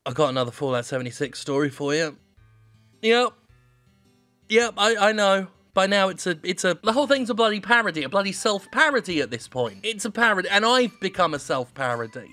I got another Fallout 76 story for you. Yep, I know. By now the whole thing's a bloody parody, a bloody self-parody at this point. It's a parody, and I've become a self-parody.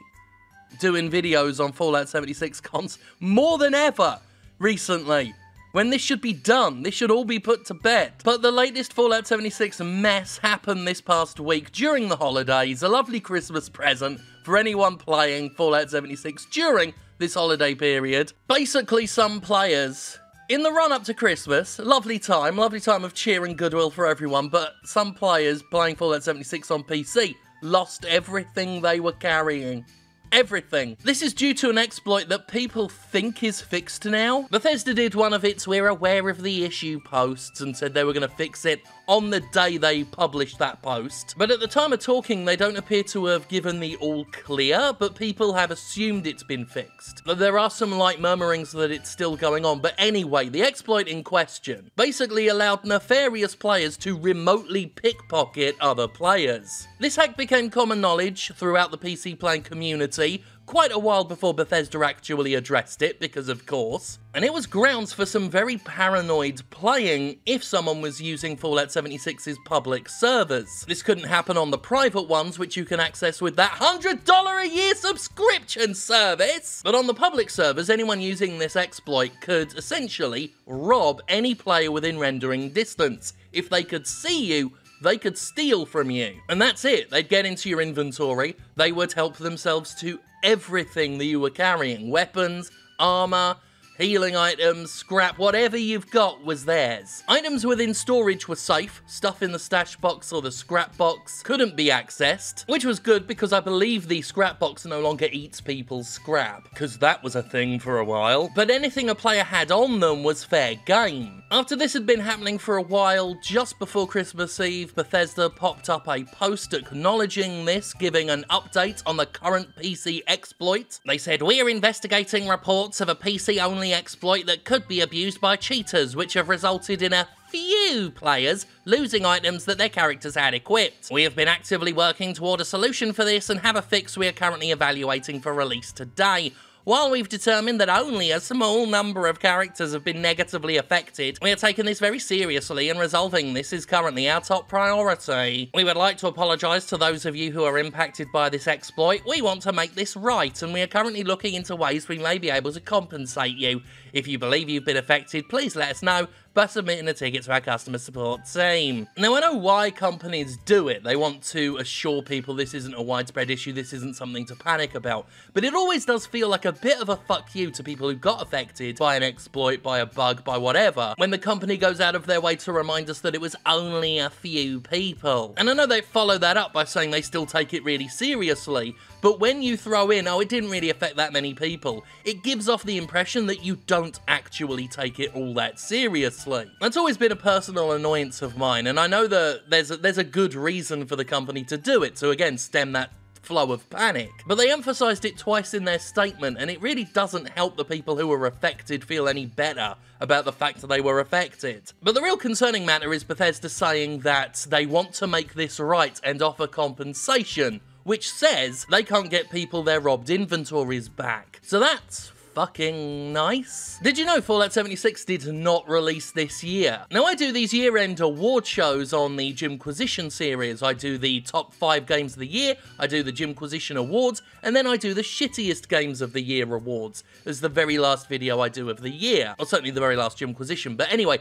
Doing videos on Fallout 76 cons more than ever recently. When this should be done, this should all be put to bed. But the latest Fallout 76 mess happened this past week during the holidays, a lovely Christmas present for anyone playing Fallout 76 during this holiday period. Basically, some players, in the run-up to Christmas, lovely time of cheer and goodwill for everyone, but some players playing Fallout 76 on PC lost everything they were carrying. Everything. This is due to an exploit that people think is fixed now. Bethesda did one of its "we're aware of the issue" posts and said they were going to fix it on the day they published that post. But at the time of talking, they don't appear to have given the all clear, but people have assumed it's been fixed. There are some light murmurings that it's still going on, but anyway, the exploit in question basically allowed nefarious players to remotely pickpocket other players. This hack became common knowledge throughout the PC playing community quite a while before Bethesda actually addressed it, because of course. And it was grounds for some very paranoid playing if someone was using Fallout 76's public servers. This couldn't happen on the private ones, which you can access with that $100 a year subscription service. But on the public servers, anyone using this exploit could essentially rob any player within rendering distance. If they could see you, they could steal from you. And that's it. They'd get into your inventory. They would help themselves to everything that you were carrying. Weapons, armor, healing items, scrap, whatever you've got was theirs. Items within storage were safe. Stuff in the stash box or the scrap box couldn't be accessed, which was good because I believe the scrap box no longer eats people's scrap, because that was a thing for a while. But anything a player had on them was fair game. After this had been happening for a while, just before Christmas Eve, Bethesda popped up a post acknowledging this, giving an update on the current PC exploit. They said, "We're investigating reports of a PC-only exploit that could be abused by cheaters, which have resulted in a few players losing items that their characters had equipped. We have been actively working toward a solution for this and have a fix we are currently evaluating for release today. While we've determined that only a small number of characters have been negatively affected, we are taking this very seriously and resolving this is currently our top priority. We would like to apologise to those of you who are impacted by this exploit. We want to make this right, and we are currently looking into ways we may be able to compensate you. If you believe you've been affected, please let us know by submitting a ticket to our customer support team." Now, I know why companies do it. They want to assure people this isn't a widespread issue, this isn't something to panic about. But it always does feel like a bit of a fuck you to people who got affected by an exploit, by a bug, by whatever, when the company goes out of their way to remind us that it was only a few people. And I know they follow that up by saying they still take it really seriously, but when you throw in, "oh, it didn't really affect that many people," it gives off the impression that you don't actually take it all that seriously. That's always been a personal annoyance of mine, and I know that there's a good reason for the company to do it, to again stem that flow of panic. But they emphasised it twice in their statement, and it really doesn't help the people who were affected feel any better about the fact that they were affected. But the real concerning matter is Bethesda saying that they want to make this right and offer compensation, which says they can't get people their robbed inventories back. So that's fucking nice. Did you know Fallout 76 did not release this year? Now, I do these year-end award shows on the Jimquisition series. I do the top 5 games of the year, I do the Jimquisition awards, and then I do the shittiest games of the year awards as the very last video I do of the year. Or certainly the very last Jimquisition. But anyway,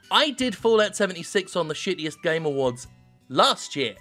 I did Fallout 76 on the shittiest game awards last year.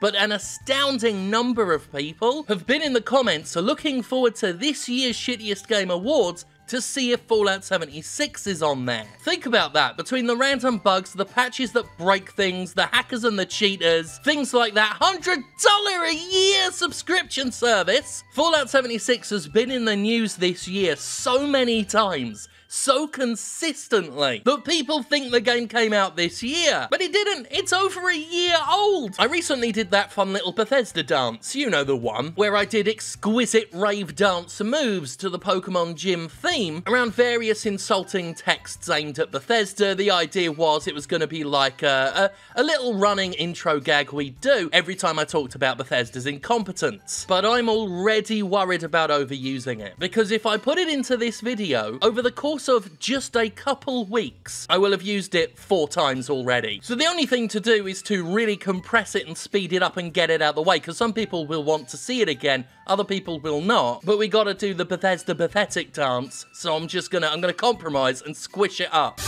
But an astounding number of people have been in the comments looking forward to this year's Shittiest Game Awards to see if Fallout 76 is on there. Think about that. Between the random bugs, the patches that break things, the hackers and the cheaters, things like that $100 a year subscription service, Fallout 76 has been in the news this year so many times, so consistently that people think the game came out this year. But it didn't. It's over a year old. I recently did that fun little Bethesda dance, you know the one, where I did exquisite rave dance moves to the Pokemon Gym theme around various insulting texts aimed at Bethesda. The idea was it was going to be like a little running intro gag we do every time I talked about Bethesda's incompetence. But I'm already worried about overusing it, because if I put it into this video, over the course of just a couple weeks, I will have used it 4 times already. So the only thing to do is to really compress it and speed it up and get it out of the way, because some people will want to see it again, other people will not, but we gotta do the Bethesda pathetic dance, so I'm gonna compromise and squish it up.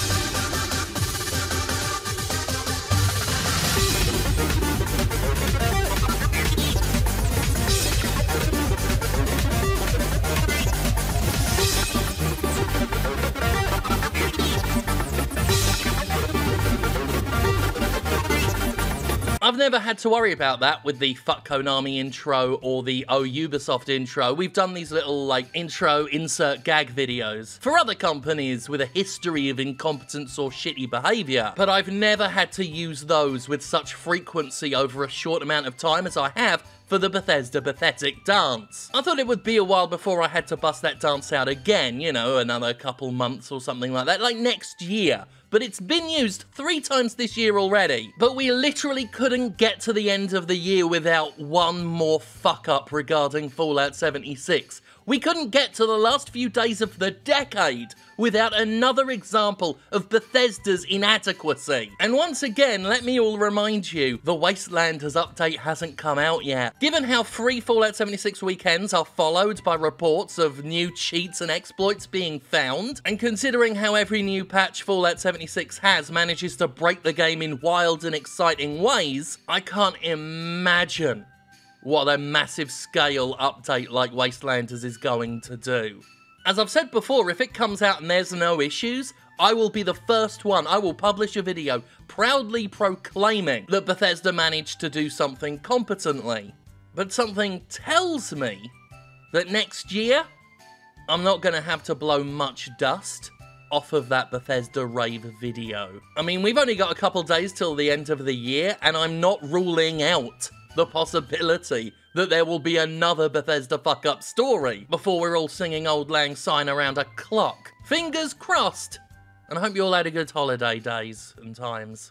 I've never had to worry about that with the Fuck Konami intro or the Oh Ubisoft intro. We've done these little, like, intro insert gag videos for other companies with a history of incompetence or shitty behaviour, but I've never had to use those with such frequency over a short amount of time as I have for the Bethesda pathetic dance. I thought it would be a while before I had to bust that dance out again, you know, another couple months or something like that, like next year. But it's been used 3 times this year already. But we literally couldn't get to the end of the year without one more fuck up regarding Fallout 76. We couldn't get to the last few days of the decade without another example of Bethesda's inadequacy. And once again, let me all remind you, the Wastelanders update hasn't come out yet. Given how free Fallout 76 weekends are followed by reports of new cheats and exploits being found, and considering how every new patch Fallout 76 has manages to break the game in wild and exciting ways, I can't imagine what a massive scale update like Wastelanders is going to do. As I've said before, if it comes out and there's no issues, I will be the first one. I will publish a video proudly proclaiming that Bethesda managed to do something competently. But something tells me that next year, I'm not going to have to blow much dust off of that Bethesda rave video. I mean, we've only got a couple days till the end of the year, and I'm not ruling out the possibility that there will be another Bethesda fuck-up story before we're all singing Auld Lang Syne around a clock. Fingers crossed! And I hope you all had a good holiday days and times.